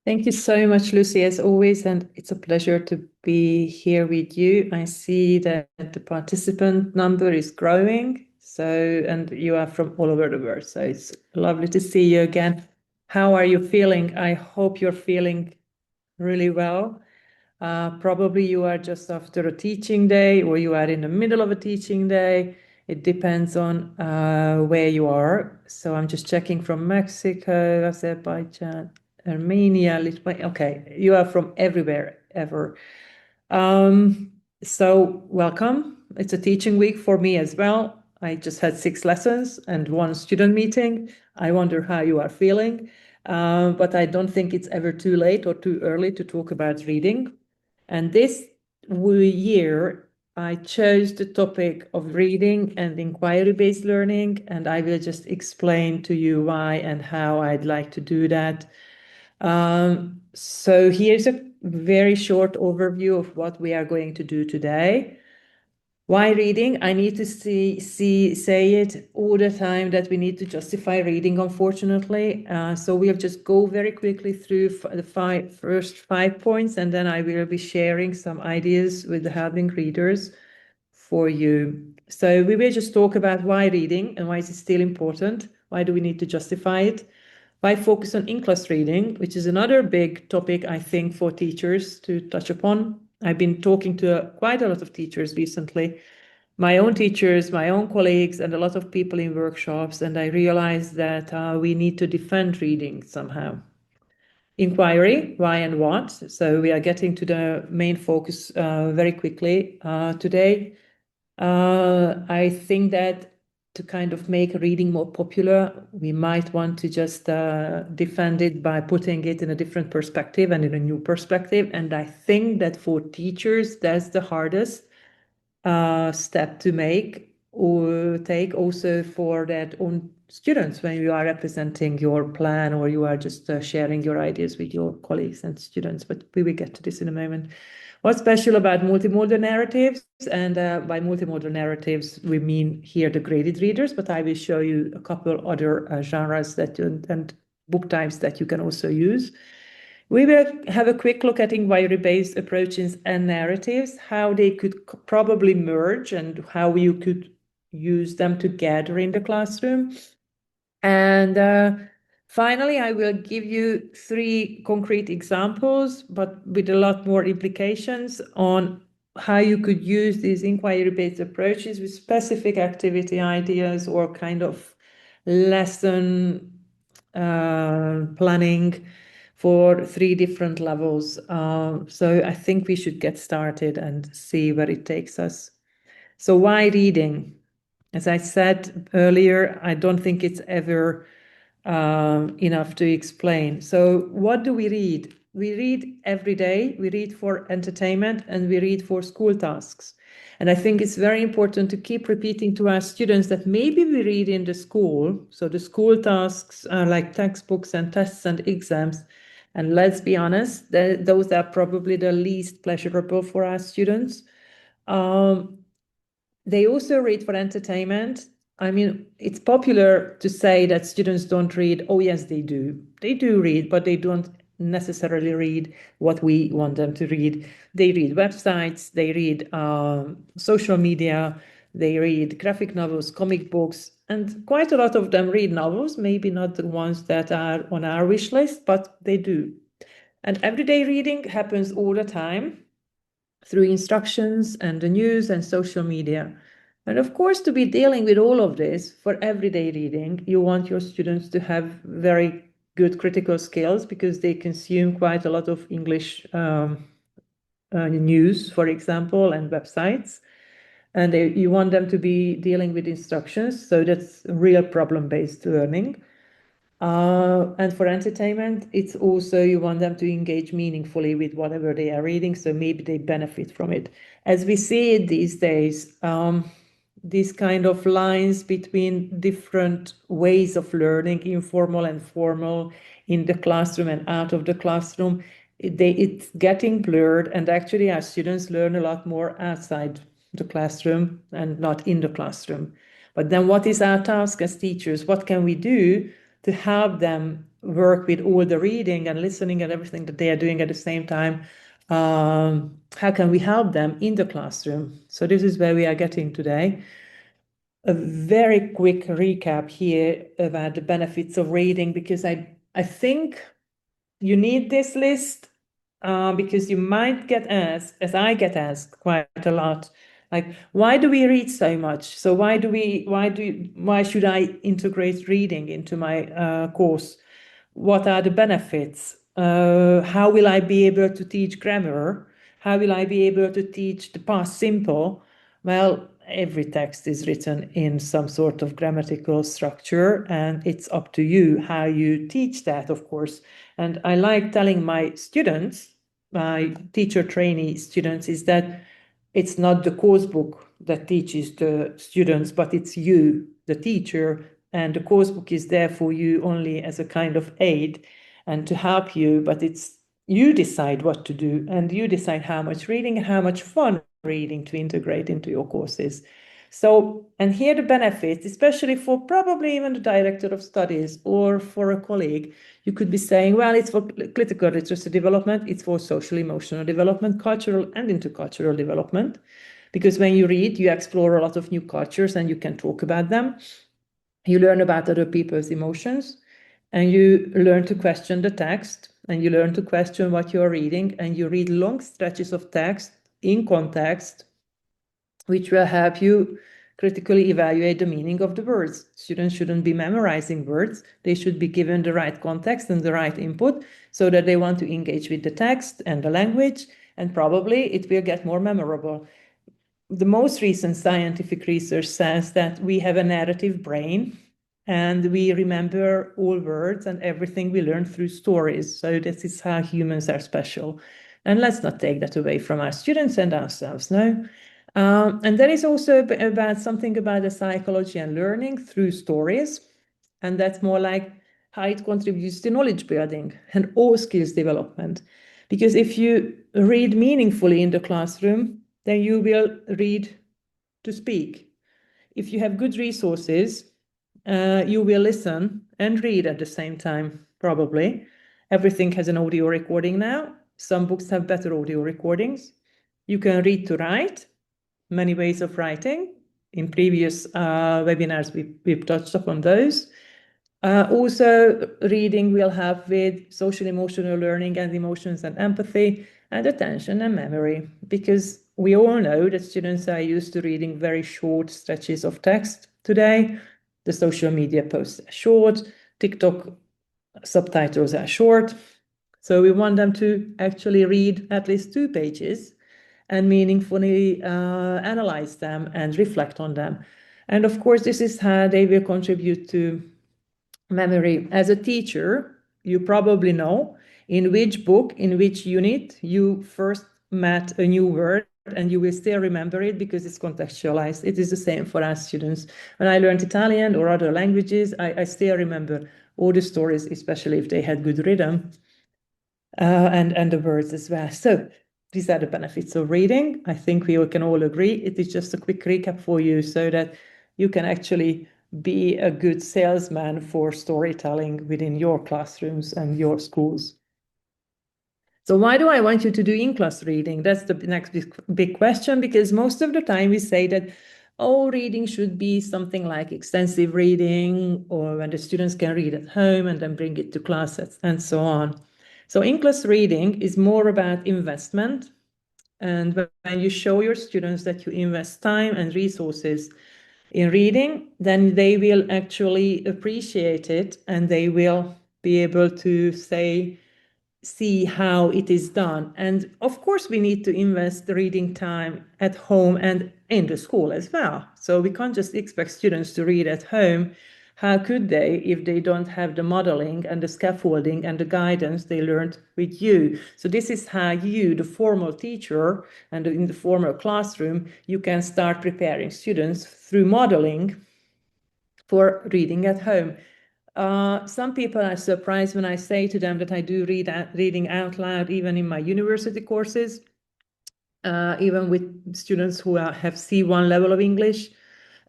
Thank you so much, Lucy, as always, and it's a pleasure to be here with you. I see that the participant number is growing, and you are from all over the world, so it's lovely to see you again. How are you feeling? I hope you're feeling really well. Probably you are just after a teaching day or you are in the middle of a teaching day. It depends on where you are. So I'm just checking from Mexico, Azerbaijan, Armenia, Lithuania. Okay, you are from everywhere ever. So welcome. It's a teaching week for me as well. I just had 6 lessons and 1 student meeting. I wonder how you are feeling. But I don't think it's ever too late or too early to talk about reading. And this year, I chose the topic of reading and inquiry-based learning, and I will just explain to you why and how I'd like to do that. So here's a very short overview of what we are going to do today. Why reading? I need to say it all the time that we need to justify reading, unfortunately. So we'll just go very quickly through the first 5 points, and then I will be sharing some ideas with the helping readers for you. So we will just talk about why reading and why is it still important? Why do we need to justify it? Why focus on in-class reading, which is another big topic, I think, for teachers to touch upon. I've been talking to quite a lot of teachers recently, my own teachers, my own colleagues, and a lot of people in workshops, and I realized that we need to defend reading somehow. Inquiry, why and what. So we are getting to the main focus very quickly today. I think that to kind of make reading more popular, we might want to just defend it by putting it in a different perspective and in a new perspective. And I think that for teachers, that's the hardest step to make or take also for that own students when you are representing your plan or you are just sharing your ideas with your colleagues and students. But we will get to this in a moment. What's special about multimodal narratives? And by multimodal narratives, we mean here the graded readers, but I will show you a couple other genres and book types that you can also use. We will have a quick look at inquiry-based approaches and narratives, how they could probably merge and how you could use them together in the classroom. And finally, I will give you 3 concrete examples, but with a lot more implications on how you could use these inquiry-based approaches with specific activity ideas or kind of lesson planning for 3 different levels. So I think we should get started and see where it takes us. So why reading? As I said earlier, I don't think it's ever enough to explain. So what do we read? We read every day, we read for entertainment, and we read for school tasks. And I think it's very important to keep repeating to our students that maybe we read in the school. So the school tasks are like textbooks and tests and exams. And let's be honest, those are probably the least pleasurable for our students. They also read for entertainment. I mean, it's popular to say that students don't read. Oh, yes, they do. They do read, but they don't necessarily read what we want them to read. They read websites, they read social media, they read graphic novels, comic books, and quite a lot of them read novels, maybe not the ones that are on our wish list, but they do. And everyday reading happens all the time through instructions and the news and social media. And of course, to be dealing with all of this for everyday reading, you want your students to have very good critical skills because they consume quite a lot of English news, for example, and websites. And you want them to be dealing with instructions. So that's real problem-based learning. And for entertainment, it's also you want them to engage meaningfully with whatever they are reading, so maybe they benefit from it. As we see it these days, these kind of lines between different ways of learning, informal and formal, in the classroom and out of the classroom, it's getting blurred, and actually our students learn a lot more outside the classroom and not in the classroom. But then what is our task as teachers? What can we do to help them work with all the reading and listening and everything that they are doing at the same time. How can we help them in the classroom? So this is where we are getting today. A very quick recap here about the benefits of reading, because I think you need this list because you might get asked, as I get asked quite a lot, like, why do we read so much? So why should I integrate reading into my course? What are the benefits? How will I be able to teach grammar? How will I be able to teach the past simple? Well, every text is written in some sort of grammatical structure, and it's up to you how you teach that, of course. And I like telling my students, my teacher trainee students, is that it's not the course book that teaches the students, but it's you, the teacher, and the course book is there for you only as a kind of aid and to help you, but it's you decide what to do, and you decide how much reading, how much fun reading to integrate into your courses. So, and here the benefits, especially for probably even the director of studies or for a colleague, you could be saying, well, it's for critical literacy development, it's for social emotional development, cultural and intercultural development. Because when you read, you explore a lot of new cultures and you can talk about them. You learn about other people's emotions, and you learn to question the text, and you learn to question what you're reading, and you read long stretches of text in context, which will help you critically evaluate the meaning of the words. Students shouldn't be memorizing words. They should be given the right context and the right input so that they want to engage with the text and the language, and probably it will get more memorable. The most recent scientific research says that we have a narrative brain and we remember all words and everything we learn through stories. So this is how humans are special. And let's not take that away from our students and ourselves, no? And there is also about something about the psychology and learning through stories. And that's more like how it contributes to knowledge building and all skills development. Because if you read meaningfully in the classroom, then you will read to speak. If you have good resources, you will listen and read at the same time, probably. Everything has an audio recording now. Some books have better audio recordings. You can read to write, many ways of writing. In previous webinars, we've touched upon those. Also, reading will help with social emotional learning and emotions and empathy and attention and memory, because we all know that students are used to reading very short stretches of text today. The social media posts are short, TikTok subtitles are short. So we want them to actually read at least 2 pages and meaningfully analyze them and reflect on them. And of course, this is how they will contribute to memory. As a teacher, you probably know in which book, in which unit you first met a new word, and you will still remember it because it's contextualized. It is the same for us students. When I learned Italian or other languages, I still remember all the stories, especially if they had good rhythm, and the words as well. So these are the benefits of reading. I think we can all agree. It is just a quick recap for you so that you can actually be a good salesman for storytelling within your classrooms and your schools. So why do I want you to do in-class reading? That's the next big question, because most of the time we say that, oh, reading should be something like extensive reading, or when the students can read at home and then bring it to class and so on. So in-class reading is more about investment. And when you show your students that you invest time and resources in reading, then they will actually appreciate it, and they will be able to see how it is done. And of course, we need to invest the reading time at home and in the school as well. So we can't just expect students to read at home. How could they if they don't have the modeling and the scaffolding and the guidance they learned with you? So this is how you, the formal teacher, and in the formal classroom, you can start preparing students through modeling for reading at home. Some people are surprised when I say to them that I do reading out loud, even in my university courses, even with students who have C1 level of English.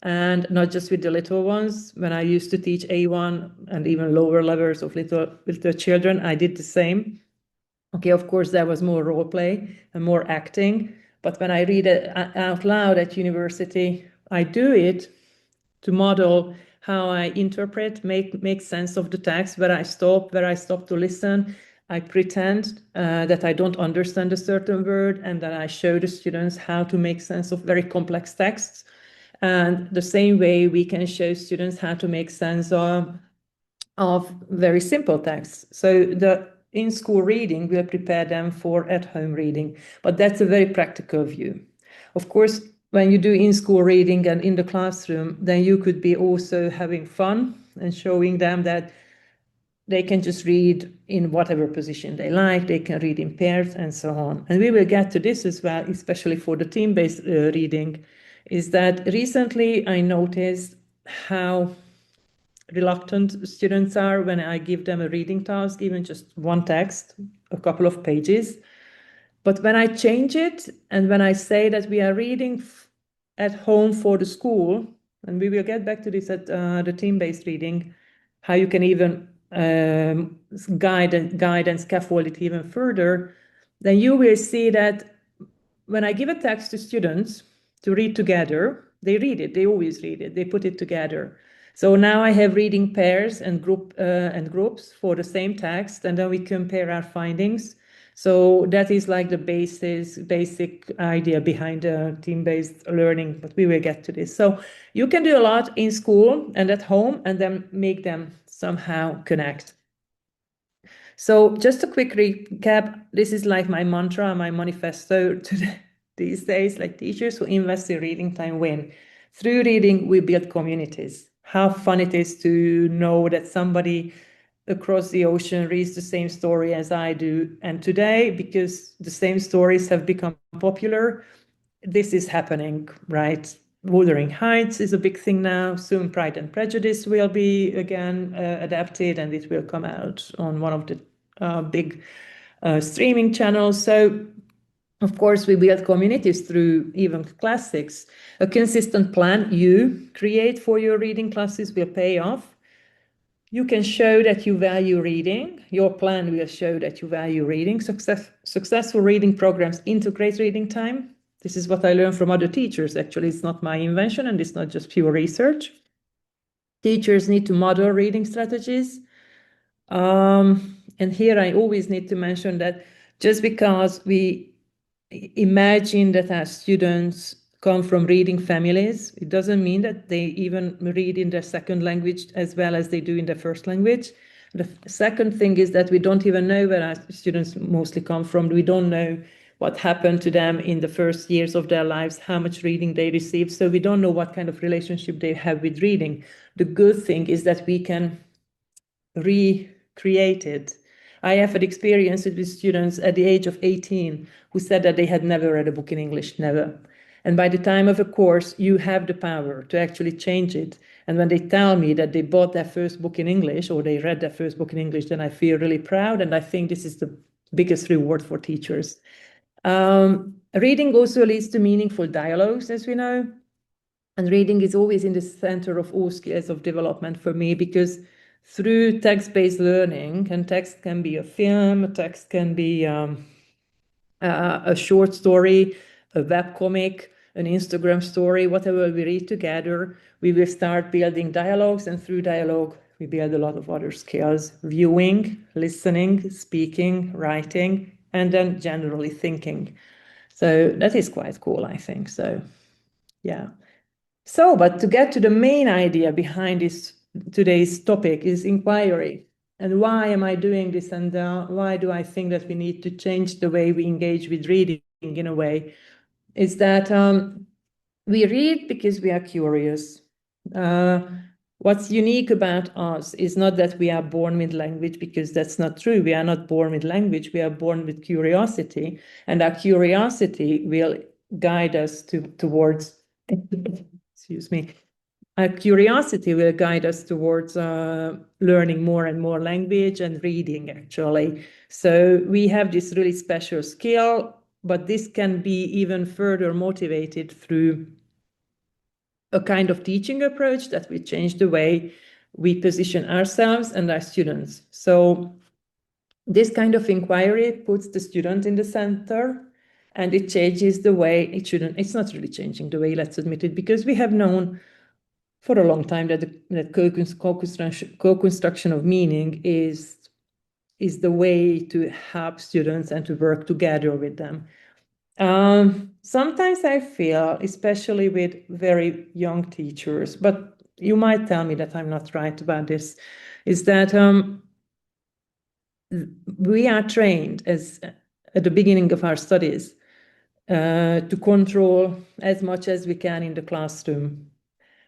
and not just with the little ones. When I used to teach A1 and even lower levels of little children, I did the same. Okay, of course, there was more role play and more acting, but when I read it out loud at university, I do it to model how I interpret, make sense of the text, where I stop to listen. I pretend that I don't understand a certain word, and then I show the students how to make sense of very complex texts. And the same way we can show students how to make sense of very simple texts. So the in-school reading will prepare them for at-home reading, but that's a very practical view. Of course, when you do in-school reading and in the classroom, then you could be also having fun and showing them that they can just read in whatever position they like, they can read in pairs and so on. And we will get to this as well, especially for the team-based reading, is that recently I noticed how reluctant students are when I give them a reading task, even just one text, a couple of pages. But when I change it and when I say that we are reading at home for the school, and we will get back to this at the team-based reading, how you can even guide and scaffold it even further, then you will see that when I give a text to students to read together, they read it, they always read it, they put it together. So now I have reading pairs and groups for the same text, and then we compare our findings. So that is like the basic idea behind team-based learning, but we will get to this. So you can do a lot in school and at home, and then make them somehow connect. So just a quick recap. This is like my mantra, my manifesto these days, like teachers who invest in reading time win. Through reading, we build communities. How fun it is to know that somebody across the ocean reads the same story as I do. And today, because the same stories have become popular, this is happening, right? Wuthering Heights is a big thing now. Soon Pride and Prejudice will be again adapted, and it will come out on one of the big streaming channels. So of course, we build communities through even classics. A consistent plan you create for your reading classes will pay off. You can show that you value reading. Your plan will show that you value reading. Successful reading programs integrate reading time. This is what I learned from other teachers. Actually, it's not my invention, and it's not just pure research. Teachers need to model reading strategies. And here I always need to mention that just because we imagine that our students come from reading families, it doesn't mean that they even read in their second language as well as they do in their first language. The second thing is that we don't even know where our students mostly come from. We don't know what happened to them in the first years of their lives, how much reading they received. So we don't know what kind of relationship they have with reading. The good thing is that we can recreate it. I have had experience with students at the age of 18 who said that they had never read a book in English, never. And by the time of a course, you have the power to actually change it. And when they tell me that they bought their first book in English or they read their first book in English, then I feel really proud. And I think this is the biggest reward for teachers. Reading also leads to meaningful dialogues, as we know. And reading is always in the center of all skills of development for me, because through text-based learning, and text can be a film, a text can be a short story, a webcomic, an Instagram story, whatever we read together, we will start building dialogues, and through dialogue, we build a lot of other skills: viewing, listening, speaking, writing, and then generally thinking. So that is quite cool, I think. So, yeah. So, but to get to the main idea behind this today's topic is inquiry. And why am I doing this? And why do I think that we need to change the way we engage with reading in a way? Is that we read because we are curious. What's unique about us is not that we are born with language, because that's not true. We are not born with language. We are born with curiosity. And our curiosity will guide us towards excuse me, our curiosity will guide us towards learning more and more language and reading, actually. So we have this really special skill, but this can be even further motivated through a kind of teaching approach that will change the way we position ourselves and our students. So this kind of inquiry puts the student in the center, and it changes the way it shouldn't. It's not really changing the way, let's admit it, because we have known for a long time that co-construction of meaning is the way to help students and to work together with them. Sometimes I feel, especially with very young teachers, but you might tell me that I'm not right about this, is that we are trained at the beginning of our studies to control as much as we can in the classroom,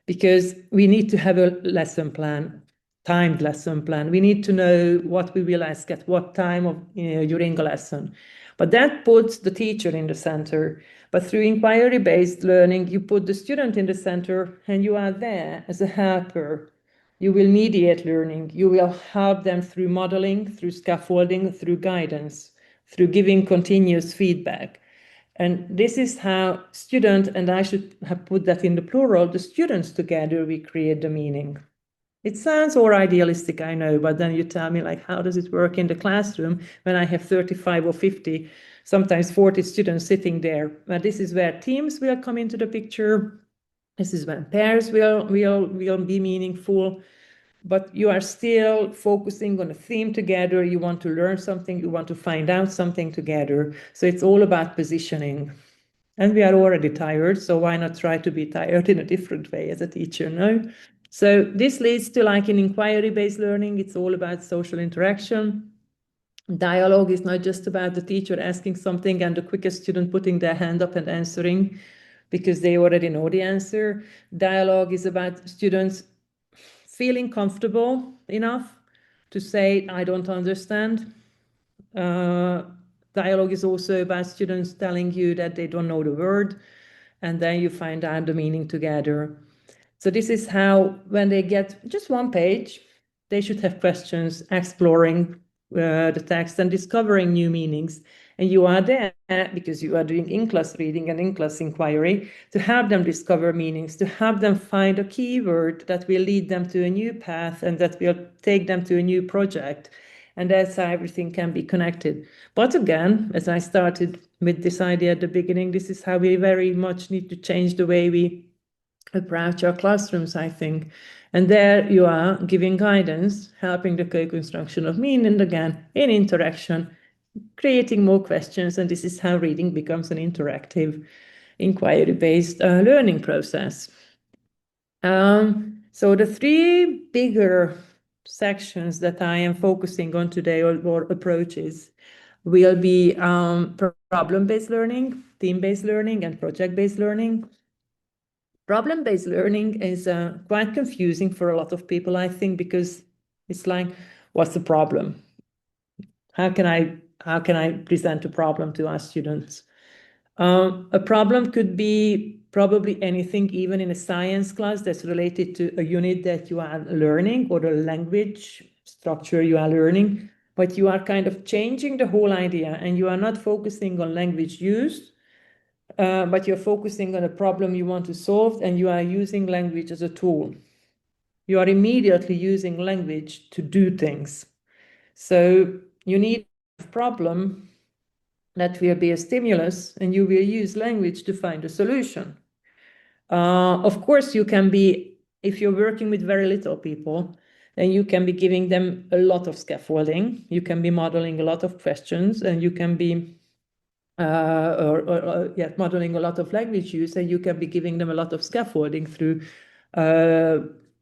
because we need to have a lesson plan, timed lesson plan. We need to know what we will ask at what time of during a lesson. But that puts the teacher in the center. But through inquiry-based learning, you put the student in the center, and you are there as a helper. You will mediate learning. You will help them through modeling, through scaffolding, through guidance, through giving continuous feedback. And this is how student, and I should have put that in the plural, the students together, we create the meaning. It sounds more idealistic, I know, but then you tell me, like, how does it work in the classroom when I have 35 or 50, sometimes 40 students sitting there? But this is where teams will come into the picture. This is when pairs will be meaningful. But you are still focusing on a theme together. You want to learn something. You want to find out something together. So it's all about positioning. And we are already tired, so why not try to be tired in a different way as a teacher, no? So this leads to, like, in inquiry-based learning, it's all about social interaction. Dialogue is not just about the teacher asking something and the quickest student putting their hand up and answering because they already know the answer. Dialogue is about students feeling comfortable enough to say, I don't understand. Dialogue is also about students telling you that they don't know the word, and then you find out the meaning together. So this is how, when they get just one page, they should have questions, exploring the text and discovering new meanings. And you are there because you are doing in-class reading and in-class inquiry to help them discover meanings, to help them find a keyword that will lead them to a new path and that will take them to a new project. And that's how everything can be connected. But again, as I started with this idea at the beginning, this is how we very much need to change the way we approach our classrooms, I think. And there you are giving guidance, helping the co-construction of meaning, and again, in interaction, creating more questions. And this is how reading becomes an interactive, inquiry-based learning process. So the three bigger sections that I am focusing on today, or approaches, will be problem-based learning, theme-based learning, and project-based learning. Problem-based learning is quite confusing for a lot of people, I think, because it's like, what's the problem? How can I present a problem to our students? A problem could be probably anything, even in a science class, that's related to a unit that you are learning or a language structure you are learning, but you are kind of changing the whole idea, and you are not focusing on language used, but you're focusing on a problem you want to solve, and you are using language as a tool. You are immediately using language to do things. So you need a problem that will be a stimulus, and you will use language to find a solution. Of course, you can be, if you're working with very little people, then you can be giving them a lot of scaffolding. You can be modeling a lot of questions, and you can be modeling a lot of language use, and you can be giving them a lot of scaffolding through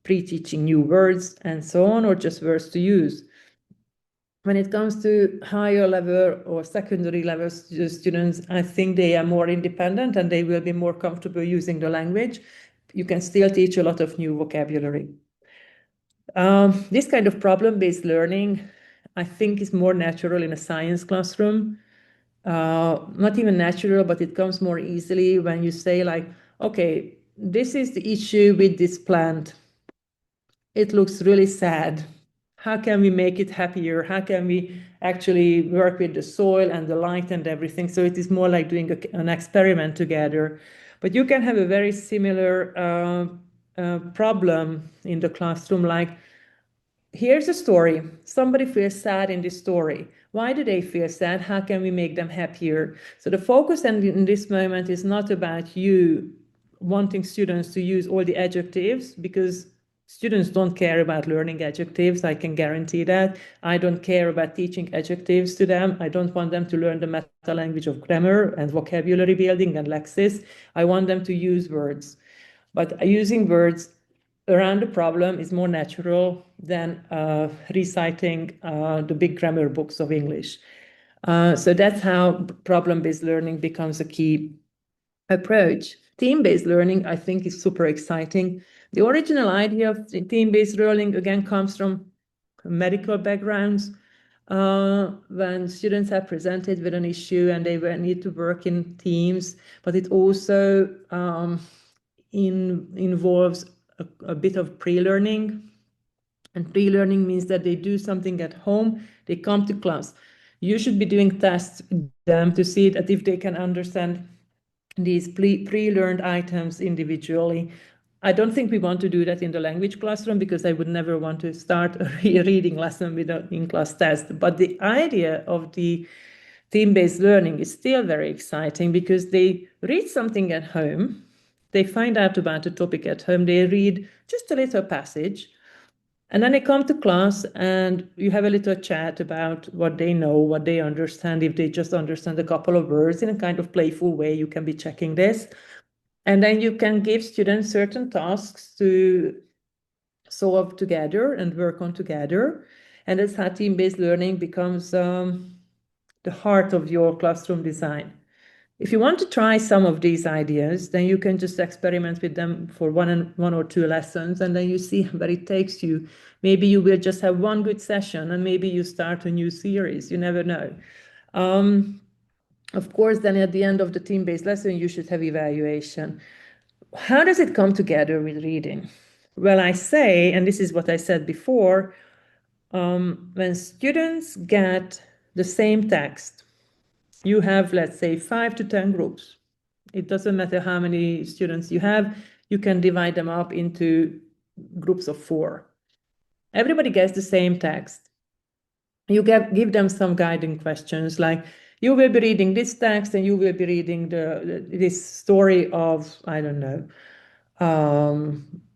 pre-teaching new words and so on, or just words to use. When it comes to higher level or secondary level students, I think they are more independent and they will be more comfortable using the language. You can still teach a lot of new vocabulary. This kind of problem-based learning, I think, is more natural in a science classroom. Not even natural, but it comes more easily when you say, like, okay, this is the issue with this plant. It looks really sad. How can we make it happier? How can we actually work with the soil and the light and everything? So it is more like doing an experiment together. But you can have a very similar problem in the classroom, like, here's a story. Somebody feels sad in this story. Why do they feel sad? How can we make them happier? So the focus in this moment is not about you wanting students to use all the adjectives, because students don't care about learning adjectives. I can guarantee that. I don't care about teaching adjectives to them. I don't want them to learn the meta language of grammar and vocabulary building and lexis. I want them to use words. But using words around the problem is more natural than reciting the big grammar books of English. So that's how problem-based learning becomes a key approach. Team-based learning, I think, is super exciting. The original idea of team-based learning, again, comes from medical backgrounds. When students are presented with an issue and they need to work in teams, but it also involves a bit of pre-learning. And pre-learning means that they do something at home, they come to class. You should be doing tests with them to see that if they can understand these pre-learned items individually. I don't think we want to do that in the language classroom, because I would never want to start a reading lesson with an in-class test. But the idea of the team-based learning is still very exciting, because they read something at home, they find out about the topic at home, they read just a little passage, and then they come to class and you have a little chat about what they know, what they understand. If they just understand a couple of words in a kind of playful way, you can be checking this. And then you can give students certain tasks to solve together and work on together. And that's how team-based learning becomes the heart of your classroom design. If you want to try some of these ideas, then you can just experiment with them for one or two lessons, and then you see where it takes you. Maybe you will just have one good session, and maybe you start a new series. You never know. Of course, then at the end of the team-based lesson, you should have evaluation. How does it come together with reading? Well, I say, and this is what I said before, when students get the same text, you have, let's say, 5 to 10 groups. It doesn't matter how many students you have, you can divide them up into groups of 4. Everybody gets the same text. You give them some guiding questions, like, you will be reading this text and you will be reading this story of, I don't know,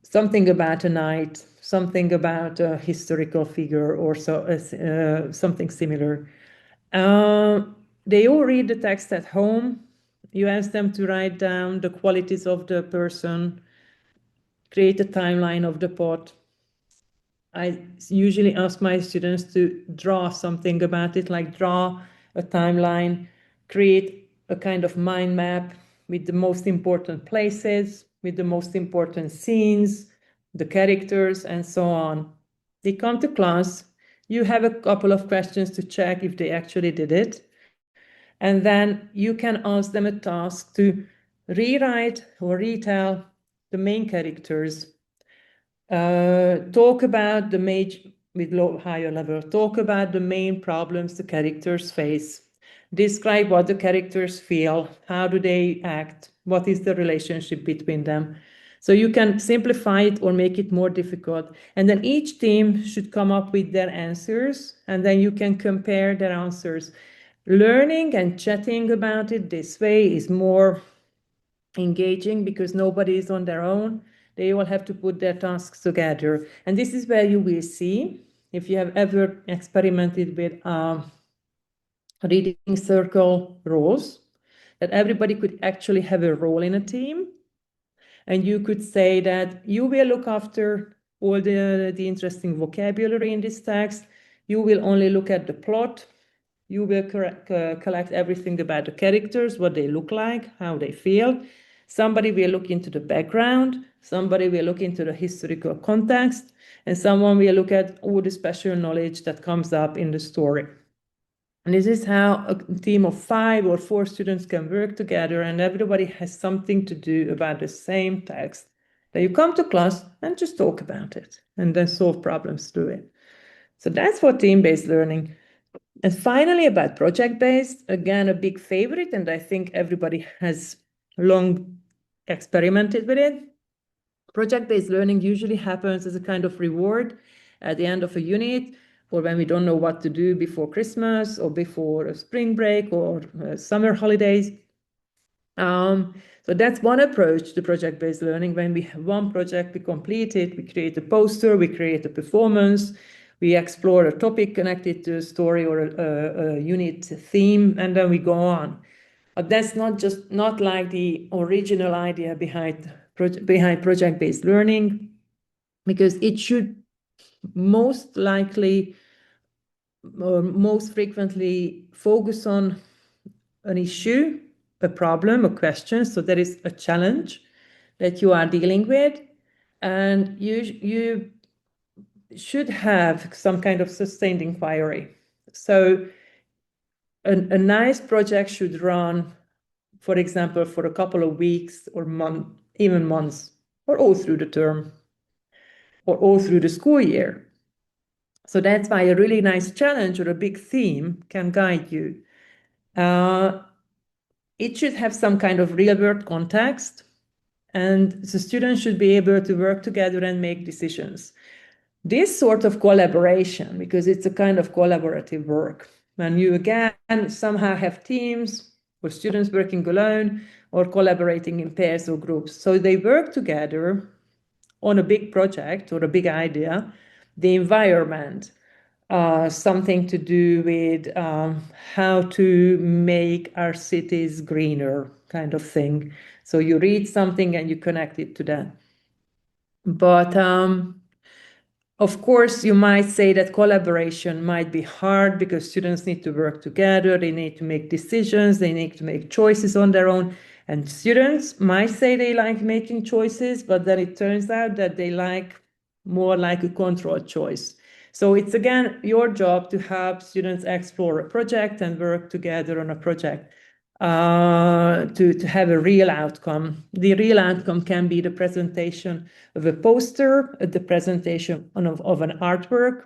something about a knight, something about a historical figure, or something similar. They all read the text at home. You ask them to write down the qualities of the person, create a timeline of the plot. I usually ask my students to draw something about it, like draw a timeline, create a kind of mind map with the most important places, with the most important scenes, the characters, and so on. They come to class, you have a couple of questions to check if they actually did it. And then you can ask them a task to rewrite or retell the main characters, talk about the higher level, talk about the main problems the characters face, describe what the characters feel, how do they act, what is the relationship between them. So you can simplify it or make it more difficult. And then each team should come up with their answers, and then you can compare their answers. Learning and chatting about it this way is more engaging, because nobody is on their own. They all have to put their tasks together. And this is where you will see, if you have ever experimented with reading circle roles, that everybody could actually have a role in a team. And you could say that you will look after all the interesting vocabulary in this text. You will only look at the plot. You will collect everything about the characters, what they look like, how they feel. Somebody will look into the background. Somebody will look into the historical context. And someone will look at all the special knowledge that comes up in the story. And this is how a team of 5 or 4 students can work together, and everybody has something to do about the same text. Then you come to class and just talk about it, and then solve problems through it. So that's for team-based learning. And finally, about project-based, again, a big favorite, and I think everybody has long experimented with it. Project-based learning usually happens as a kind of reward at the end of a unit, or when we don't know what to do before Christmas or before a spring break or summer holidays. So that's one approach to project-based learning. When we have one project, we complete it, we create a poster, we create a performance, we explore a topic connected to a story or a unit theme, and then we go on. But that's not like the original idea behind project-based learning, because it should most likely or most frequently focus on an issue, a problem, a question. So there is a challenge that you are dealing with, and you should have some kind of sustained inquiry. So a nice project should run, for example, for a couple of weeks or even months, or all through the term, or all through the school year. So that's why a really nice challenge or a big theme can guide you. It should have some kind of real-world context, and the students should be able to work together and make decisions. This sort of collaboration, because it's a kind of collaborative work, when you again somehow have teams or students working alone or collaborating in pairs or groups. So they work together on a big project or a big idea, the environment, something to do with how to make our cities greener, kind of thing. So you read something and you connect it to that. But of course, you might say that collaboration might be hard because students need to work together, they need to make decisions, they need to make choices on their own. And students might say they like making choices, but then it turns out that they like more like a controlled choice. So it's again your job to help students explore a project and work together on a project to have a real outcome. The real outcome can be the presentation of a poster, the presentation of an artwork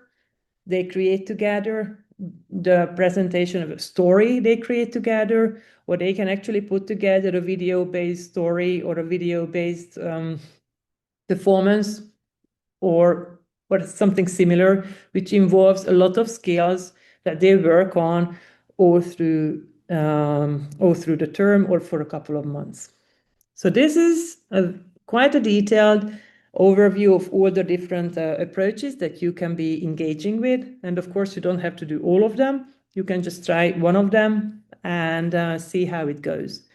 they create together, the presentation of a story they create together, or they can actually put together a video-based story or a video-based performance or something similar, which involves a lot of skills that they work on all through the term or for a couple of months. So this is quite a detailed overview of all the different approaches that you can be engaging with. And of course, you don't have to do all of them. You can just try one of them and see how it goes.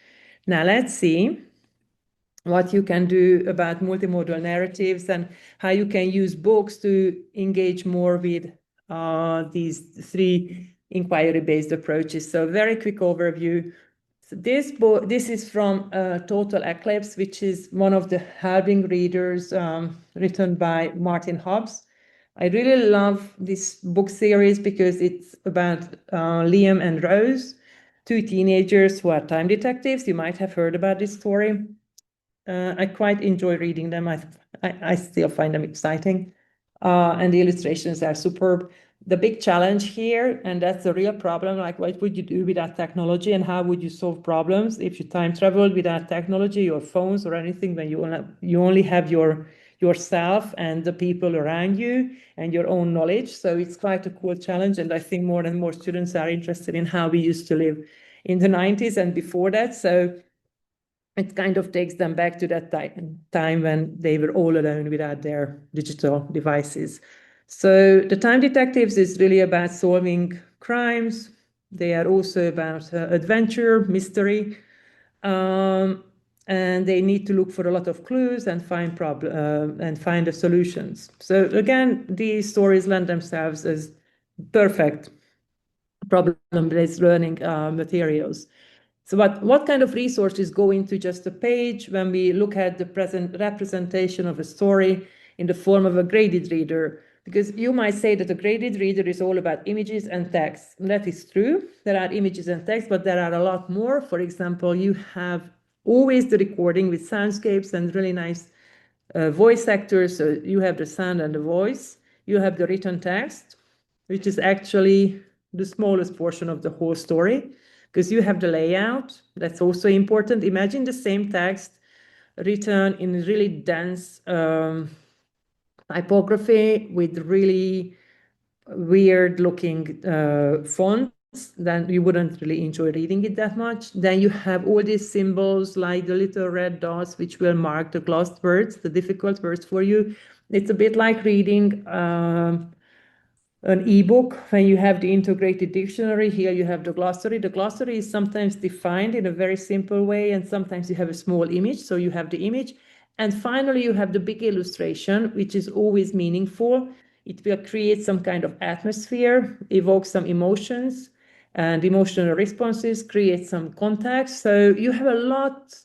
Now let's see what you can do about multimodal narratives and how you can use books to engage more with these three inquiry-based approaches. So very quick overview. So this book, this is from Total Eclipse, which is one of the helping readers written by Martin Hobbs. I really love this book series because it's about Liam and Rose, two teenagers who are time detectives. You might have heard about this story. I quite enjoy reading them. I still find them exciting. And the illustrations are superb. The big challenge here, and that's the real problem, like what would you do without technology and how would you solve problems if you time traveled without technology or phones or anything, when you only have yourself and the people around you and your own knowledge. So it's quite a cool challenge. And I think more and more students are interested in how we used to live in the 90s and before that. So it kind of takes them back to that time when they were all alone without their digital devices. So the Time Detectives is really about solving crimes. They are also about adventure, mystery, and they need to look for a lot of clues and find the solutions. So again, these stories lend themselves as perfect problem-based learning materials. So what kind of resources go into just a page when we look at the present representation of a story in the form of a graded reader? Because you might say that a graded reader is all about images and text. And that is true. There are images and text, but there are a lot more. For example, you have always the recording with soundscapes and really nice voice actors. So you have the sound and the voice. You have the written text, which is actually the smallest portion of the whole story, because you have the layout. That's also important. Imagine the same text written in really dense typography with really weird looking fonts, then you wouldn't really enjoy reading it that much. Then you have all these symbols like the little red dots, which will mark the glossed words, the difficult words for you. It's a bit like reading an ebook when you have the integrated dictionary. Here you have the glossary. The glossary is sometimes defined in a very simple way, and sometimes you have a small image, so you have the image. And finally, you have the big illustration, which is always meaningful. It will create some kind of atmosphere, evoke some emotions and emotional responses, create some context. So you have a lot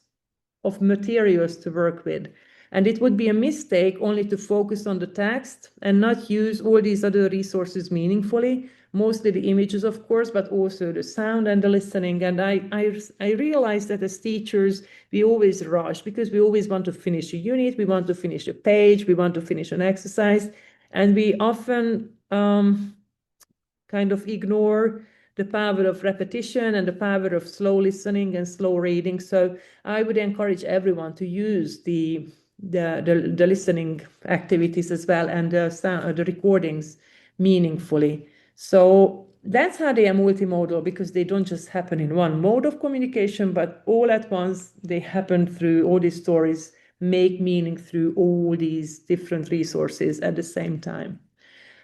of materials to work with. And it would be a mistake only to focus on the text and not use all these other resources meaningfully, mostly the images, of course, but also the sound and the listening. And I realized that as teachers, we always rush because we always want to finish a unit, we want to finish a page, we want to finish an exercise, and we often kind of ignore the power of repetition and the power of slow listening and slow reading. So I would encourage everyone to use the listening activities as well and the recordings meaningfully. So that's how they are multimodal, because they don't just happen in one mode of communication, but all at once they happen through all these stories, make meaning through all these different resources at the same time.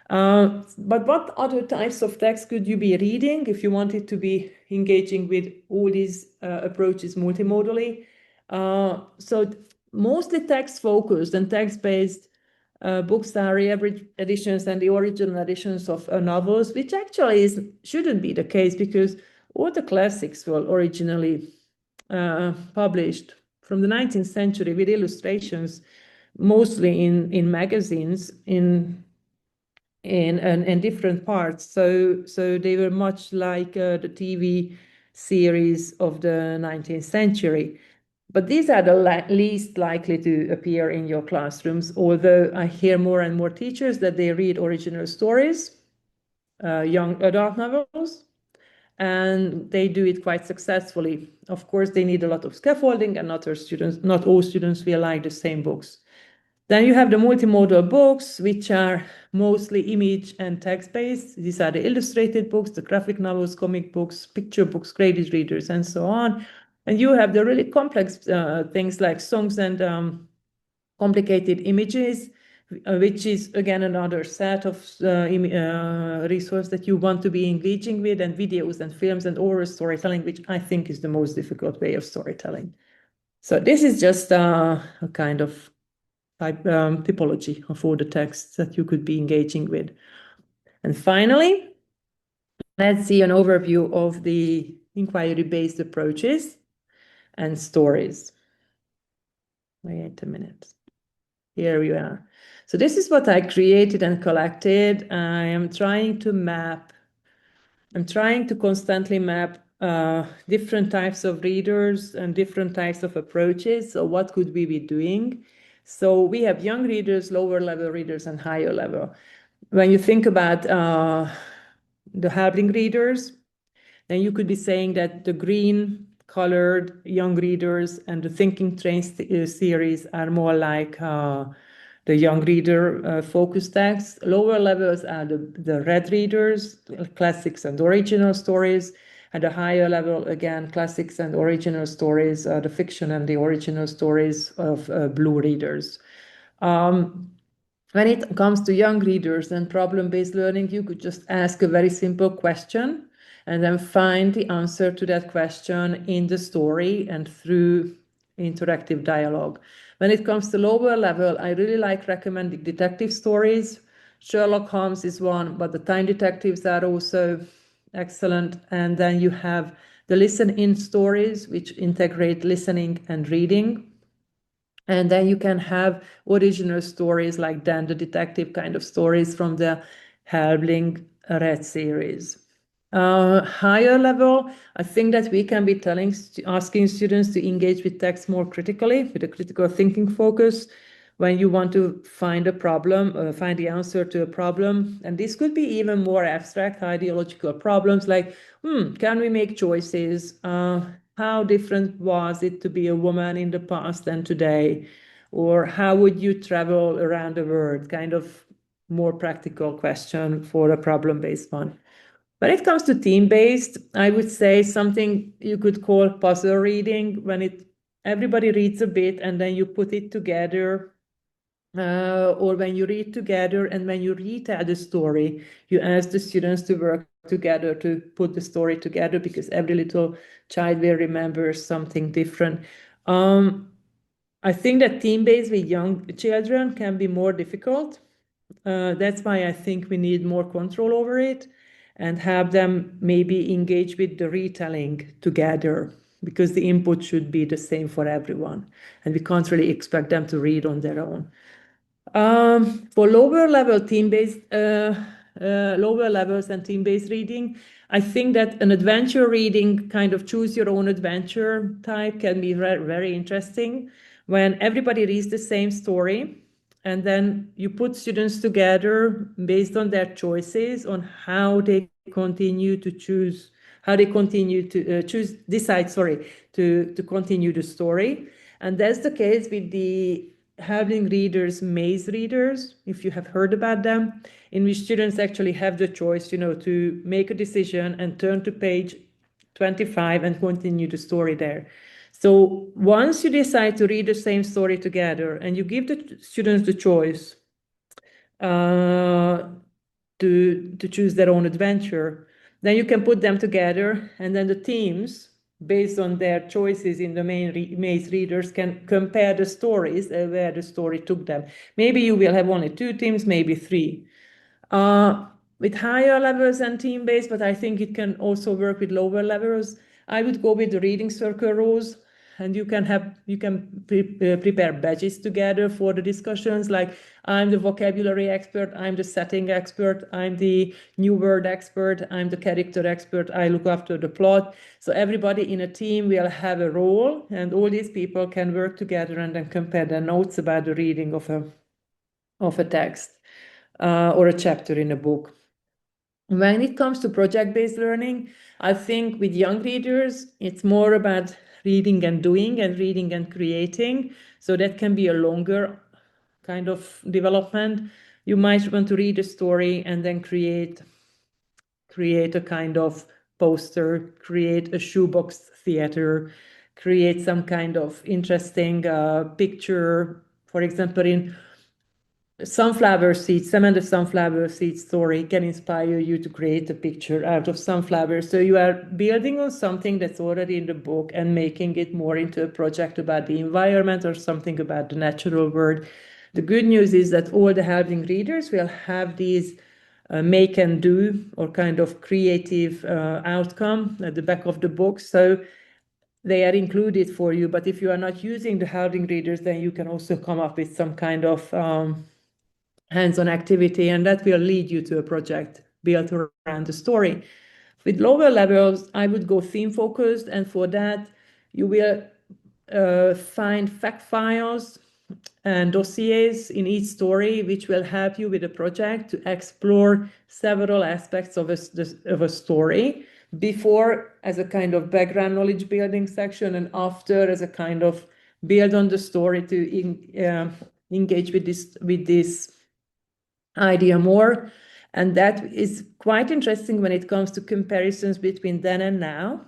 But what other types of text could you be reading if you wanted to be engaging with all these approaches multimodally? So mostly text-focused and text-based books are re-average editions and the original editions of novels, which actually shouldn't be the case, because all the classics were originally published from the 19th century with illustrations, mostly in magazines, in different parts. So they were much like the TV series of the 19th century. But these are the least likely to appear in your classrooms, although I hear more and more teachers that they read original stories, young adult novels, and they do it quite successfully. Of course, they need a lot of scaffolding, and not all students will like the same books. Then you have the multimodal books, which are mostly image and text-based. These are the illustrated books, the graphic novels, comic books, picture books, graded readers, and so on. And you have the really complex things like songs and complicated images, which is, again, another set of resource that you want to be engaging with, and videos and films and oral storytelling, which I think is the most difficult way of storytelling. So this is just a kind of typology of all the texts that you could be engaging with. And finally, let's see an overview of the inquiry-based approaches and stories. Wait a minute. Here we are. So this is what I created and collected. I'm trying to constantly map different types of readers and different types of approaches. So what could we be doing? So we have young readers, lower level readers, and higher level. When you think about the helping readers, then you could be saying that the green colored young readers and the Thinking Train series are more like the young reader focus text. Lower levels are the red readers, classics and original stories. At a higher level, again, classics and original stories, the fiction and the original stories of blue readers. When it comes to young readers and problem-based learning, you could just ask a very simple question and then find the answer to that question in the story and through interactive dialogue. When it comes to lower level, I really like recommending detective stories. Sherlock Holmes is one, but the Time Detectives are also excellent. And then you have the listen-in stories, which integrate listening and reading. And then you can have original stories like Dan the Detective kind of stories from the Helbling Red series. Higher level, I think that we can be asking students to engage with text more critically, with a critical thinking focus, when you want to find a problem, find the answer to a problem. And this could be even more abstract, ideological problems like, can we make choices? how different was it to be a woman in the past than today? Or how would you travel around the world? Kind of more practical question for a problem-based one. When it comes to team-based, I would say something you could call puzzle reading, when everybody reads a bit and then you put it together, or when you read together and when you retell the story, you ask the students to work together to put the story together, because every little child will remember something different. I think that team-based with young children can be more difficult. That's why I think we need more control over it and have them maybe engage with the retelling together, because the input should be the same for everyone. And we can't really expect them to read on their own. For lower levels and team-based reading, I think that an adventure reading, kind of choose your own adventure type, can be very interesting, when everybody reads the same story and then you put students together based on their choices on how they continue to choose, how they continue to decide, to continue the story. And that's the case with the having readers, maze readers, if you have heard about them, in which students actually have the choice, to make a decision and turn to page 25 and continue the story there. So once you decide to read the same story together and you give the students the choice to choose their own adventure, then you can put them together, and then the teams, based on their choices in the maze readers, can compare the stories where the story took them. Maybe you will have only 2 teams, maybe 3. With higher levels and team-based, but I think it can also work with lower levels. I would go with the reading circle rules, and you can prepare badges together for the discussions, like I'm the vocabulary expert, I'm the setting expert, I'm the new word expert, I'm the character expert, I look after the plot. So everybody in a team will have a role, and all these people can work together and then compare their notes about the reading of a text or a chapter in a book. When it comes to project-based learning, I think with young readers, it's more about reading and doing and reading and creating. So that can be a longer kind of development. You might want to read a story and then create a kind of poster, create a shoebox theater, create some kind of interesting picture. For example, in sunflower seeds, some of the sunflower seed story can inspire you to create a picture out of sunflowers. So you are building on something that's already in the book and making it more into a project about the environment or something about the natural world. The good news is that all the helping readers will have these make and do or kind of creative outcome at the back of the book. So they are included for you. But if you are not using the helping readers, then you can also come up with some kind of hands-on activity, and that will lead you to a project built around the story. With lower levels, I would go theme-focused, and for that, you will find fact files and dossiers in each story, which will help you with a project to explore several aspects of a story, before as a kind of background knowledge building section, and after as a kind of build on the story to engage with this idea more. And that is quite interesting when it comes to comparisons between then and now.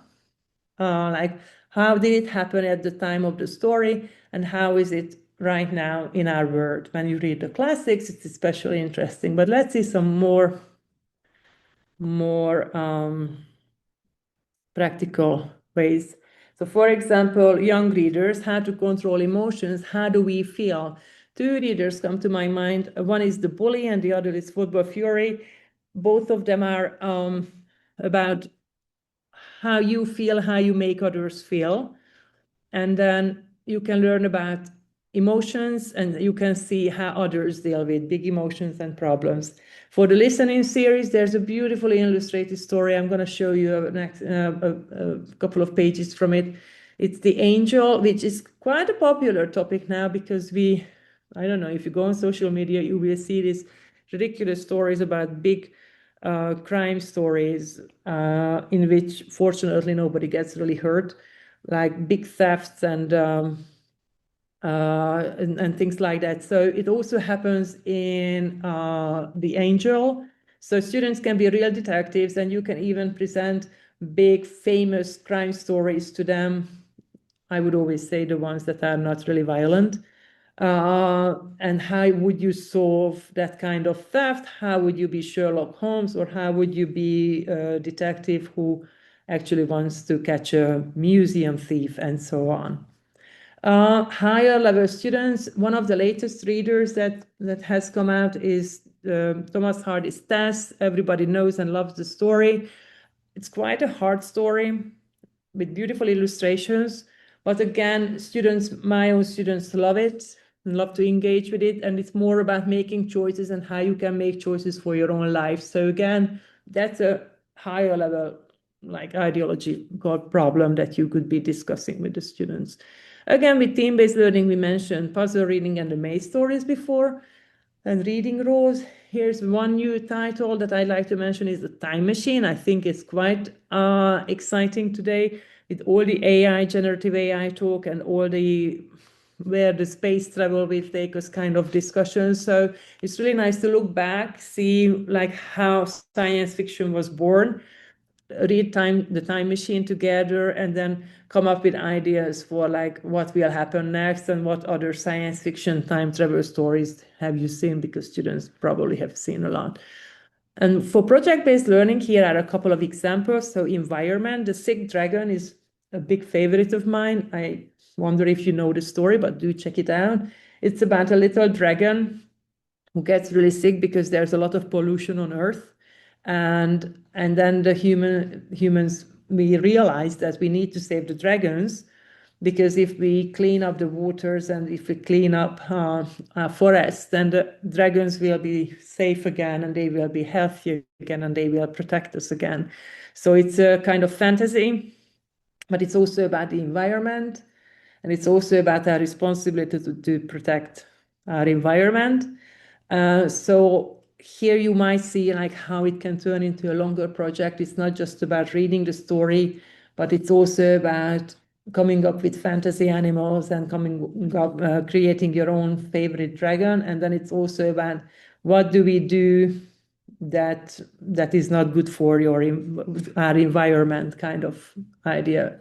Like, how did it happen at the time of the story, and how is it right now in our world? When you read the classics, it's especially interesting. But let's see some more practical ways. So for example, young readers, how to control emotions. How do we feel? 2 readers come to my mind. One is The Bully and the other is Football Fury. Both of them are about how you feel, how you make others feel. And then you can learn about emotions, and you can see how others deal with big emotions and problems. For the listening series, there's a beautifully illustrated story. I'm going to show you a couple of pages from it. It's The Angel, which is quite a popular topic now, because I don't know, if you go on social media, you will see these ridiculous stories about big crime stories in which, fortunately, nobody gets really hurt. like big thefts and things like that. So it also happens in The Angel. So students can be real detectives, and you can even present big famous crime stories to them. I would always say the ones that are not really violent. And how would you solve that kind of theft? How would you be Sherlock Holmes, or how would you be a detective who actually wants to catch a museum thief, and so on. Higher level students, one of the latest readers that has come out is Thomas Hardy's Tess. Everybody knows and loves the story. It's quite a hard story with beautiful illustrations, but again, my own students love it and love to engage with it, and it's more about making choices and how you can make choices for your own life. So again, that's a higher level like ideological problem that you could be discussing with the students. Again, with team-based learning, we mentioned puzzle reading and the maze stories before, and reading roles. Here's one new title that I'd like to mention is The Time Machine. I think it's quite exciting today with all the AI, generative AI talk, and all the where the space travel will take us kind of discussions. So it's really nice to look back, see like how science fiction was born, read the time machine together, and then come up with ideas for like what will happen next and what other science fiction time travel stories have you seen, because students probably have seen a lot. And for project-based learning, here are a couple of examples. So environment, the sick dragon is a big favorite of mine. I wonder if you know the story, but do check it out. It's about a little dragon who gets really sick because there's a lot of pollution on Earth. And then the humans, we realize that we need to save the dragons, because if we clean up the waters and if we clean up forests, then the dragons will be safe again, and they will be healthy again, and they will protect us again. So it's a kind of fantasy, but it's also about the environment, and it's also about our responsibility to protect our environment. So here you might see like how it can turn into a longer project. It's not just about reading the story, but it's also about coming up with fantasy animals and creating your own favorite dragon. And then it's also about what do we do that is not good for our environment kind of idea.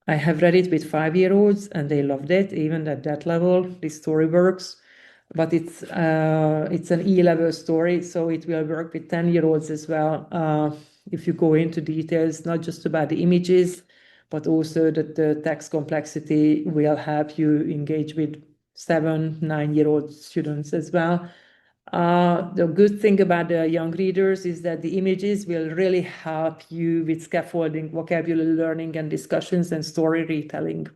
I have read it with 5-year-olds and they loved it, even at that level. The story works, but it's an E-level story, so it will work with 10-year-olds as well. If you go into details, not just about the images, but also that the text complexity will help you engage with 7, 9-year-old students as well. The good thing about the young readers is that the images will really help you with scaffolding, vocabulary learning, and discussions and story retelling.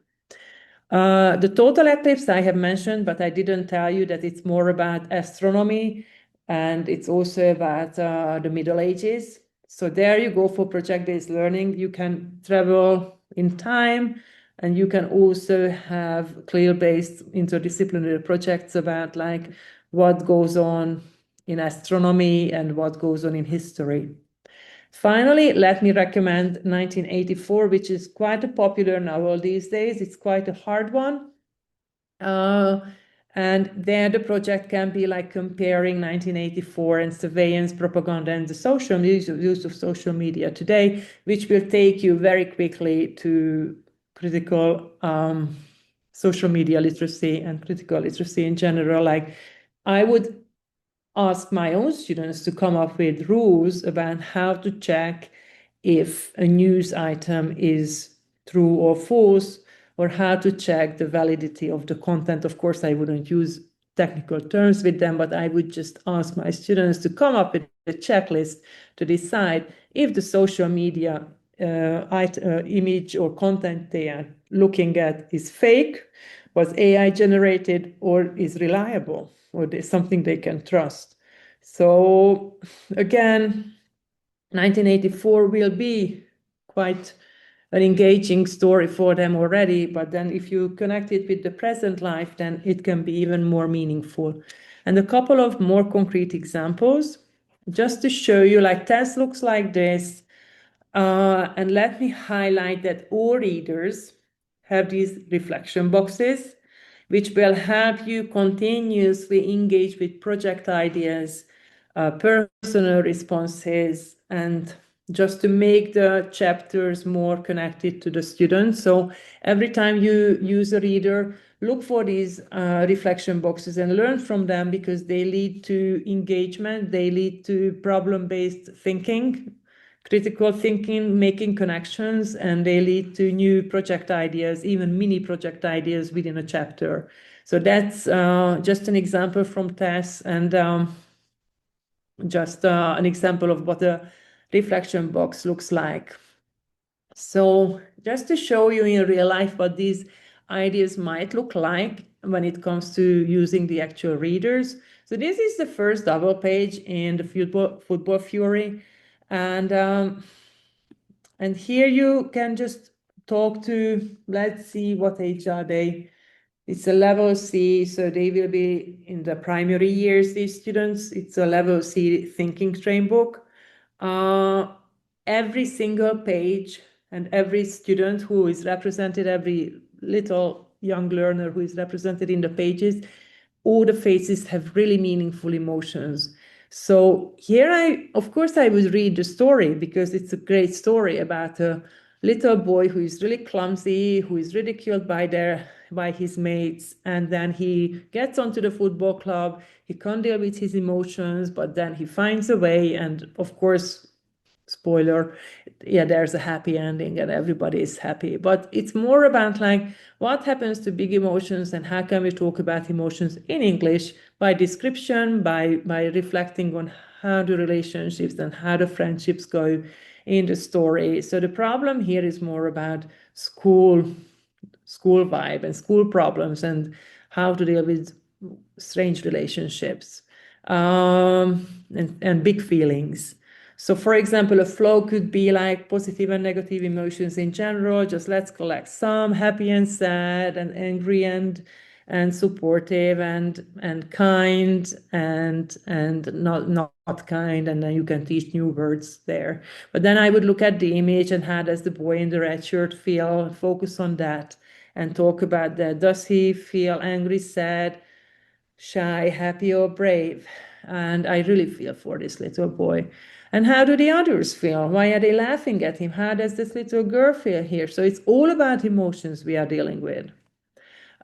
The total eclipse I have mentioned, but I didn't tell you that it's more about astronomy, and it's also about the Middle Ages. So there you go for project-based learning. You can travel in time, and you can also have CLIL-based interdisciplinary projects about like what goes on in astronomy and what goes on in history. Finally, let me recommend 1984, which is quite a popular novel these days. It's quite a hard one. And there the project can be like comparing 1984 and surveillance, propaganda, and the social use of social media today, which will take you very quickly to critical social media literacy and critical literacy in general. Like I would ask my own students to come up with rules about how to check if a news item is true or false, or how to check the validity of the content. Of course, I wouldn't use technical terms with them, but I would just ask my students to come up with a checklist to decide if the social media image or content they are looking at is fake, was AI generated, or is reliable, or there's something they can trust. So again, 1984 will be quite an engaging story for them already, but then if you connect it with the present life, then it can be even more meaningful. And a couple of more concrete examples, just to show you, like Tess looks like this. And let me highlight that all readers have these reflection boxes, which will help you continuously engage with project ideas, personal responses, and just to make the chapters more connected to the students. So every time you use a reader, look for these reflection boxes and learn from them, because they lead to engagement, they lead to problem-based thinking, critical thinking, making connections, and they lead to new project ideas, even mini project ideas within a chapter. So that's just an example from TESS, and just an example of what a reflection box looks like. So just to show you in real life what these ideas might look like when it comes to using the actual readers. So this is the first double page in the football Fury. And here you can just talk to, let's see, what age are they? It's a level C, so they will be in the primary years, these students. It's a level C thinking train book. Every single page and every student who is represented, every little young learner who is represented in the pages, all the faces have really meaningful emotions. So here of course I would read the story, because it's a great story about a little boy who is really clumsy, who is ridiculed by his mates, and then he gets onto the football club. He can't deal with his emotions, but then he finds a way, and of course, spoiler, yeah, there's a happy ending and everybody is happy. But it's more about like what happens to big emotions, and how can we talk about emotions in English by description, by reflecting on how the relationships and how the friendships go in the story. So the problem here is more about school vibe and school problems, and how to deal with strange relationships, and big feelings. So for example, a flow could be like positive and negative emotions in general. Just let's collect some: happy and sad, and angry and supportive, and kind, and not kind, and then you can teach new words there. But then I would look at the image, and how does the boy in the red shirt feel? Focus on that and talk about that. Does he feel angry, sad, shy, happy, or brave? And I really feel for this little boy. And how do the others feel? Why are they laughing at him? How does this little girl feel here? So it's all about emotions we are dealing with.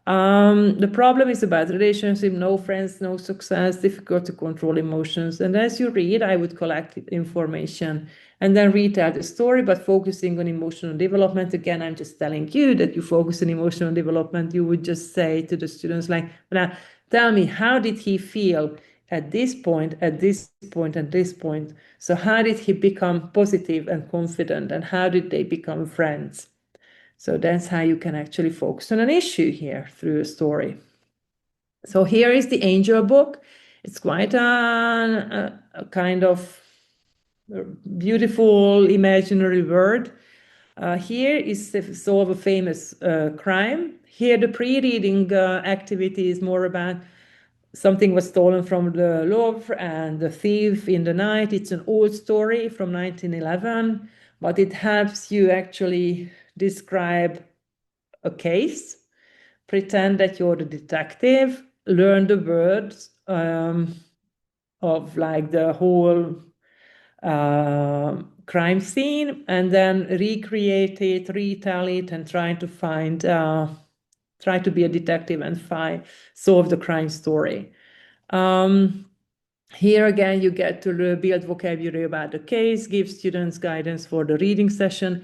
The problem is about relationship, no friends, no success, difficult to control emotions. And as you read, I would collect information and then retell the story, but focusing on emotional development. Again, I'm just telling you that you focus on emotional development. You would just say to the students like, now, tell me, how did he feel at this point, at this point, at this point? So how did he become positive and confident, and how did they become friends? So that's how you can actually focus on an issue here through a story. So here is the angel book. It's quite a kind of beautiful imaginary world. Here is sort of a famous crime. Here the pre-reading activity is more about something was stolen from the Louvre and the thief in the night. It's an old story from 1911, but it helps you actually describe a case, pretend that you're the detective, learn the words of like the whole crime scene, and then recreate it, retell it, and try to be a detective and solve the crime story. Here again, you get to build vocabulary about the case, give students guidance for the reading session.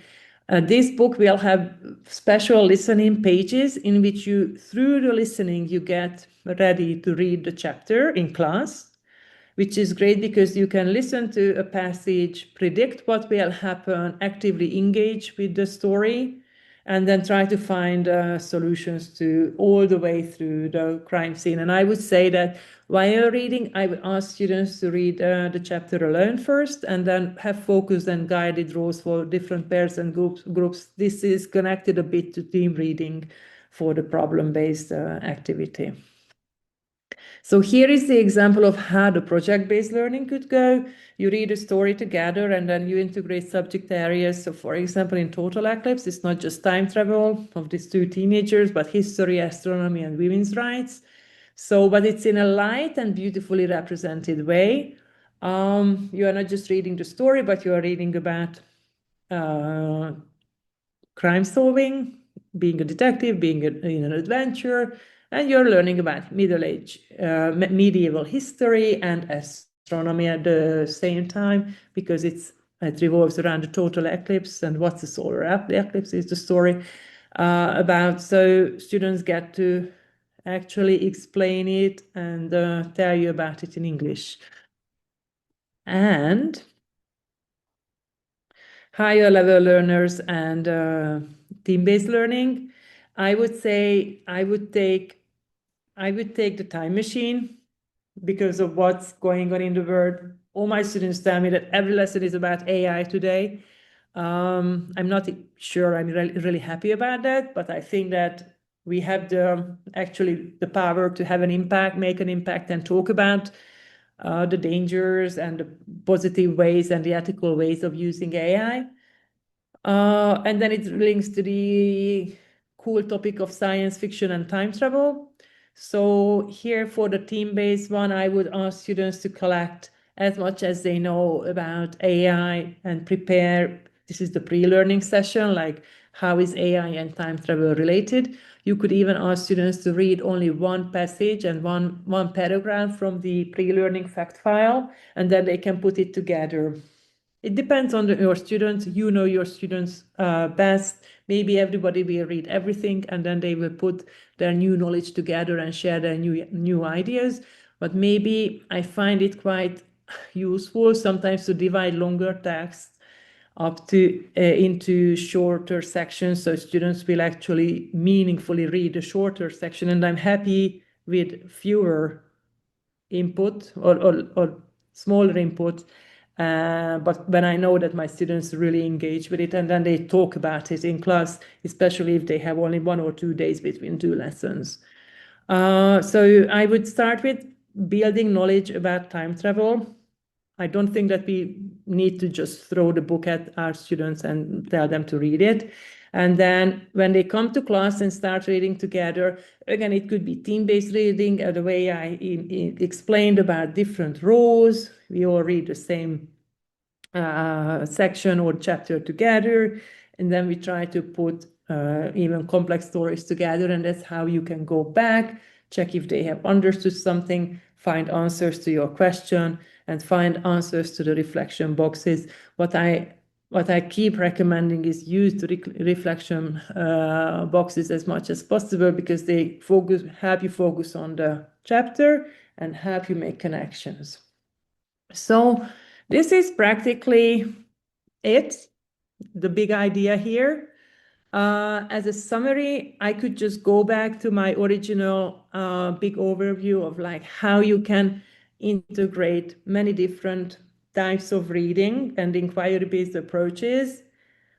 This book will have special listening pages in which you, through the listening, you get ready to read the chapter in class, which is great because you can listen to a passage, predict what will happen, actively engage with the story, and then try to find solutions to all the way through the crime scene. And I would say that while you're reading, I would ask students to read the chapter alone first, and then have focused and guided roles for different pairs and groups. This is connected a bit to team reading for the problem-based activity. So here is the example of how the project-based learning could go. You read a story together and then you integrate subject areas. So for example, in Total Eclipse, it's not just time travel of these two teenagers, but history, astronomy, and women's rights. So, but it's in a light and beautifully represented way. You are not just reading the story, but you are reading about crime solving, being a detective, being in an adventure, and you're learning about medieval history and astronomy at the same time, because it revolves around the total eclipse and what's the solar eclipse is the story about. So students get to actually explain it and tell you about it in English. And higher level learners and team-based learning, I would say I would take the time machine because of what's going on in the world. All my students tell me that every lesson is about AI today. I'm not sure I'm really happy about that, but I think that we have actually the power to have an impact, make an impact, and talk about the dangers and the positive ways and the ethical ways of using AI. And then it links to the cool topic of science fiction and time travel. So here for the team-based one, I would ask students to collect as much as they know about AI and prepare. This is the pre-learning session, like how is AI and time travel related? You could even ask students to read only one passage and one paragraph from the pre-learning fact file, and then they can put it together. It depends on your students. You know your students best. Maybe everybody will read everything and then they will put their new knowledge together and share their new ideas. But maybe I find it quite useful sometimes to divide longer texts up to into shorter sections, so students will actually meaningfully read a shorter section. And I'm happy with fewer input or smaller input. But when I know that my students really engage with it and then they talk about it in class, especially if they have only 1 or 2 days between two lessons. So I would start with building knowledge about time travel. I don't think that we need to just throw the book at our students and tell them to read it. And then when they come to class and start reading together, again, it could be team-based reading, the way I explained about different roles. We all read the same section or chapter together, and then we try to put even complex stories together, and that's how you can go back, check if they have understood something, find answers to your question, and find answers to the reflection boxes. What I keep recommending is use the reflection boxes as much as possible, because they help you focus on the chapter and help you make connections. So this is practically it, the big idea here. As a summary, I could just go back to my original big overview of like how you can integrate many different types of reading and inquiry-based approaches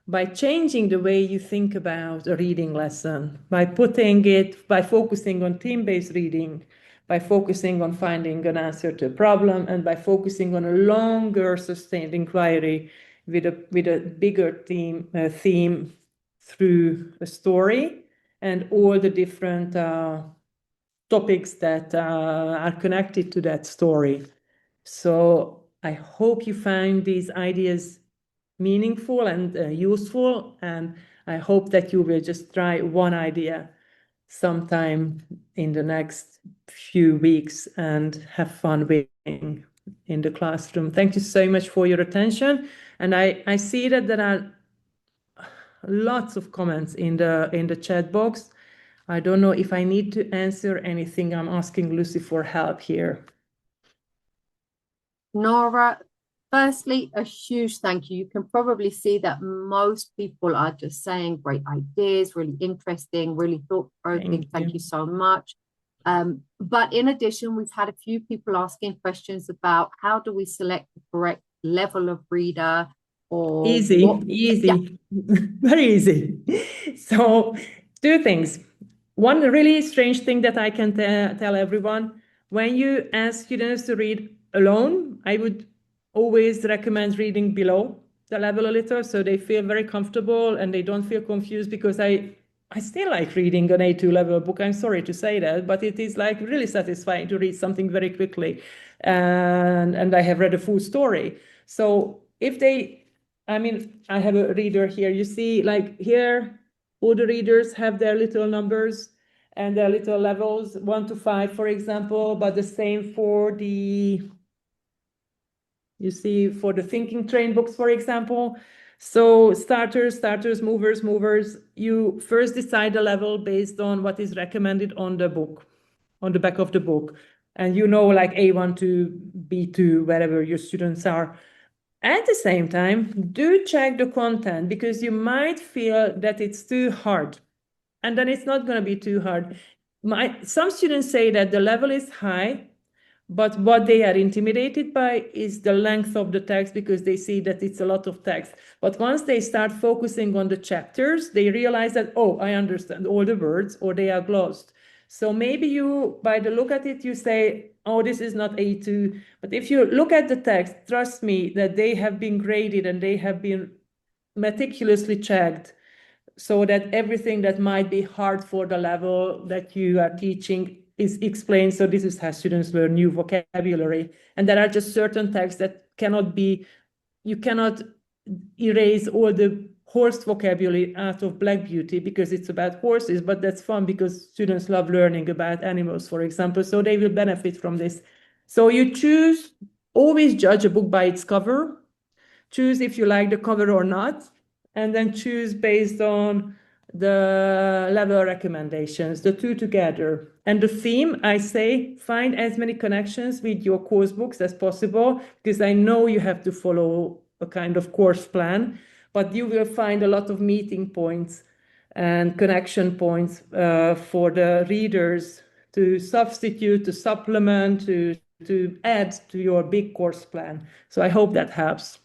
by changing the way you think about a reading lesson, by focusing on theme-based reading, by focusing on finding an answer to a problem, and by focusing on a longer sustained inquiry with a bigger theme through a story and all the different topics that are connected to that story. So I hope you find these ideas meaningful and useful, and I hope that you will just try one idea sometime in the next few weeks and have fun with it in the classroom. Thank you so much for your attention, and I see that there are lots of comments in the chat box. I don't know if I need to answer anything. I'm asking Lucy for help here. Nora, firstly, a huge thank you. You can probably see that most people are just saying great ideas, really interesting, really thought-provoking. Thank you so much. But in addition, we've had a few people asking questions about how do we select the correct level of reader or easy, yeah. Very easy. So 2 things. One really strange thing that I can tell everyone, When you ask students to read alone, I would always recommend reading below the level a little, so they feel very comfortable and they don't feel confused, because I still like reading an A2 level book. I'm sorry to say that, but it is like really satisfying to read something very quickly. And I have read a full story. So if they, I mean, I have a reader here, you see, like here, all the readers have their little numbers and their little levels, 1 to 5, for example, but the same for the, you see, for the thinking train books, for example. So starters, movers, you first decide the level based on what is recommended on the book, on the back of the book. And you know, like A1 to B2, wherever your students are. At the same time, do check the content, because you might feel that it's too hard. And then it's not going to be too hard. Some students say that the level is high, but what they are intimidated by is the length of the text, because they see that it's a lot of text. But once they start focusing on the chapters, they realize that, oh, I understand all the words, or they are glossed. So maybe you, by the look at it, you say, oh, this is not A2. But if you look at the text, trust me that they have been graded and they have been meticulously checked, so that everything that might be hard for the level that you are teaching is explained. So this is how students learn new vocabulary. And there are just certain texts that cannot be, you cannot erase all the horse vocabulary out of Black Beauty because it's about horses, but that's fun because students love learning about animals, for example, so they will benefit from this. So you choose, always judge a book by its cover, choose if you like the cover or not, and then choose based on the level recommendations, the two together. And the theme, I say, find as many connections with your course books as possible, because I know you have to follow a kind of course plan, but you will find a lot of meeting points and connection points for the readers to substitute, to supplement, to add to your big course plan. So I hope that helps.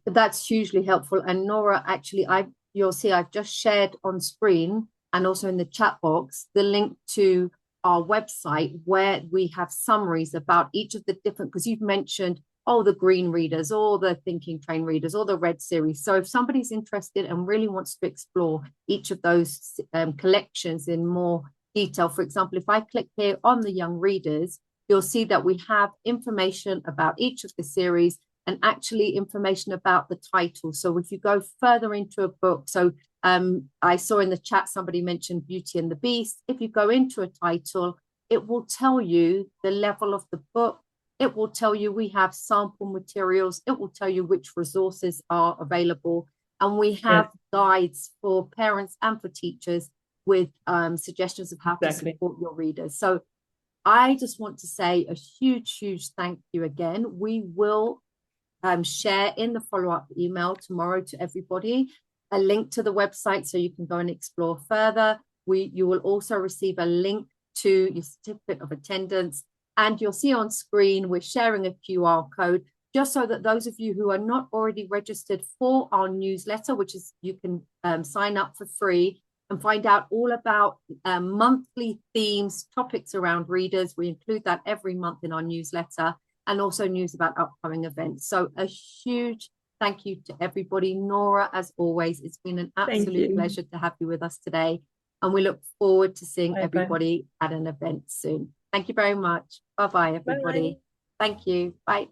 That's hugely helpful. And Nóra, actually, you'll see I've just shared on screen and also in the chat box the link to our website where we have summaries about each of the different, because you've mentioned, oh, the green readers, or the thinking train readers, or the red series. So if somebody's interested and really wants to explore each of those collections in more detail, for example, if I click here on the young readers, you'll see that we have information about each of the series and actually information about the title. So if you go further into a book, so I saw in the chat somebody mentioned Beauty and the Beast. If you go into a title, it will tell you the level of the book. It will tell you we have sample materials. It will tell you which resources are available. And we have guides for parents and for teachers with suggestions of how to support your readers. So I just want to say a huge, huge thank you again. We will share in the follow-up email tomorrow to everybody a link to the website so you can go and explore further. You will also receive a link to your certificate of attendance, and you'll see on screen we're sharing a QR code just so that those of you who are not already registered for our newsletter, which is you can sign up for free and find out all about monthly themes, topics around readers. We include that every month in our newsletter, and also news about upcoming events. So a huge thank you to everybody. Nóra, as always, it's been an absolute pleasure to have you with us today. And we look forward to seeing everybody at an event soon. Thank you very much. Bye-bye, everybody. Bye. Thank you. Bye.